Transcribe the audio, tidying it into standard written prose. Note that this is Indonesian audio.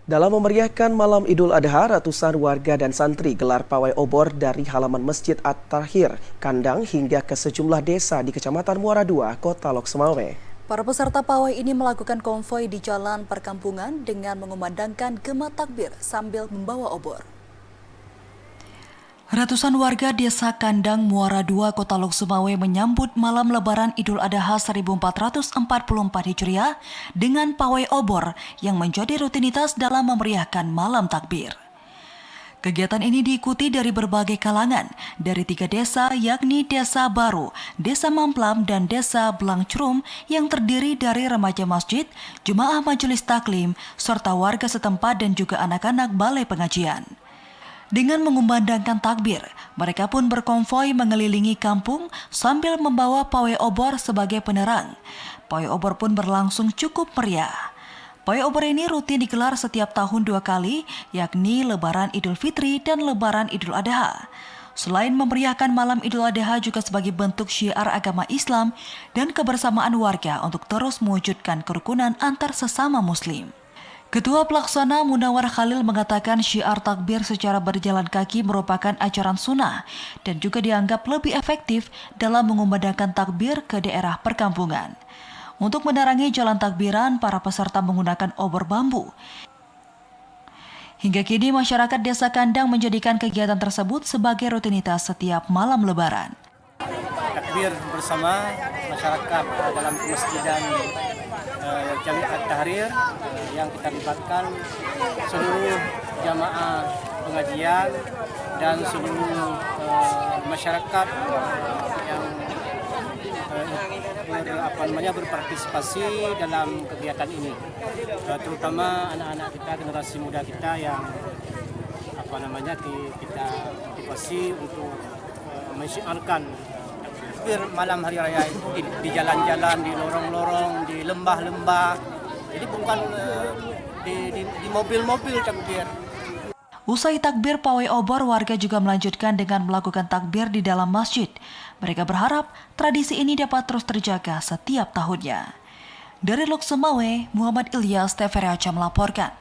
Dalam memeriahkan malam Idul Adha, ratusan warga dan santri gelar pawai obor dari halaman Masjid At-Tahir, Kandang hingga ke sejumlah desa di Kecamatan Muara II, Kota Lok Sumawe. Para peserta pawai ini melakukan konvoi di jalan perkampungan dengan mengumandangkan gema takbir sambil membawa obor. Ratusan warga desa Kandang Muara II, Kota Lok Sumawe menyambut malam Lebaran Idul Adha 1444 Hijriah dengan pawai obor yang menjadi rutinitas dalam memeriahkan malam takbir. Kegiatan ini diikuti dari berbagai kalangan, dari 3 desa yakni Desa Baru, Desa Mamplam, dan Desa Blangcrum yang terdiri dari remaja masjid, jemaah majelis taklim, serta warga setempat dan juga anak-anak balai pengajian. Dengan mengumandangkan takbir, mereka pun berkonvoi mengelilingi kampung sambil membawa pawai obor sebagai penerang. Pawai obor pun berlangsung cukup meriah. Pawai obor ini rutin digelar setiap tahun 2 kali, yakni Lebaran Idul Fitri dan Lebaran Idul Adha. Selain memeriahkan malam Idul Adha juga sebagai bentuk syiar agama Islam dan kebersamaan warga untuk terus mewujudkan kerukunan antar sesama Muslim. Ketua Pelaksana Munawar Khalil mengatakan syiar takbir secara berjalan kaki merupakan ajaran sunnah dan juga dianggap lebih efektif dalam mengumandangkan takbir ke daerah perkampungan. Untuk menerangi jalan takbiran, para peserta menggunakan obor bambu. Hingga kini masyarakat Desa Kandang menjadikan kegiatan tersebut sebagai rutinitas setiap malam Lebaran. Takbir bersama masyarakat dalam kemasjidan Jami' At-Tahrir yang kita libatkan seluruh jamaah pengajian dan seluruh masyarakat yang berpartisipasi dalam kegiatan ini, terutama anak-anak kita, generasi muda kita yang kita motivasi untuk mensyiarkan takbir malam hari raya di jalan-jalan, di lorong-lorong, di lembah-lembah. Jadi bukan di mobil-mobil takbir. Usai takbir pawai obor, warga juga melanjutkan dengan melakukan takbir di dalam masjid. Mereka berharap tradisi ini dapat terus terjaga setiap tahunnya. Dari Lok Sumawe, Muhammad Ilyas, TVRI Aceh melaporkan.